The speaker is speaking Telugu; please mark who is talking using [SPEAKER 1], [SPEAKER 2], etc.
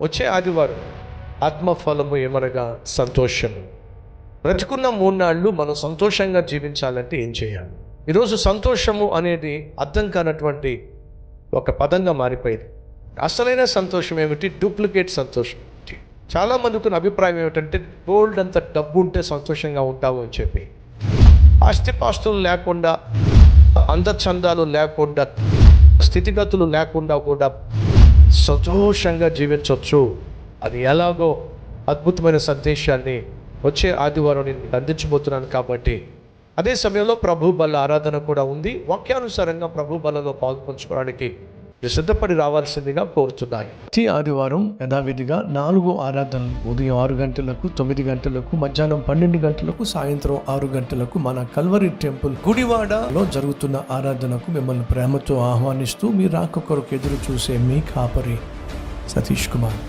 [SPEAKER 1] వచ్చే ఆదివారం ఆత్మఫలము ఏమనగా సంతోషము. బ్రతికున్న 3 నాళ్ళు మనం సంతోషంగా జీవించాలంటే ఏం చేయాలి? ఈరోజు సంతోషము అనేది అర్థం కానటువంటి ఒక పదంగా మారిపోయింది. అసలైన సంతోషం ఏమిటి? డూప్లికేట్ సంతోషం. చాలామందికి ఉన్న అభిప్రాయం ఏమిటంటే గోల్డ్ అంత డబ్బు ఉంటే సంతోషంగా ఉంటావు అని చెప్పి. ఆస్తిపాస్తులు లేకుండా, అందచందాలు లేకుండా, స్థితిగతులు లేకుండా కూడా సంతోషంగా జీవించవచ్చు. అది ఎలాగో అద్భుతమైన సందేశాన్ని వచ్చే ఆదివారం నేను అందించబోతున్నాను. కాబట్టి అదే సమయంలో ప్రభు బల ఆరాధన కూడా ఉంది. వాక్యానుసారంగా ప్రభు బలలో పాల్పంచుకోవడానికి సిద్ధపడి రావాల్సిందిగా కోరుతున్నాను. ప్రతి ఆదివారం యథావిధిగా 4 ఆరాధనలు, ఉదయం 6 గంటలకు, 9 గంటలకు, మధ్యాహ్నం 12 గంటలకు, సాయంత్రం 6 గంటలకు మన కల్వరి టెంపుల్ గుడివాడలో జరుగుతున్న ఆరాధనకు మిమ్మల్ని ప్రేమతో ఆహ్వానిస్తూ మీ రాక కొరకు ఎదురు చూసే మీ కాపరి సతీష్ కుమార్.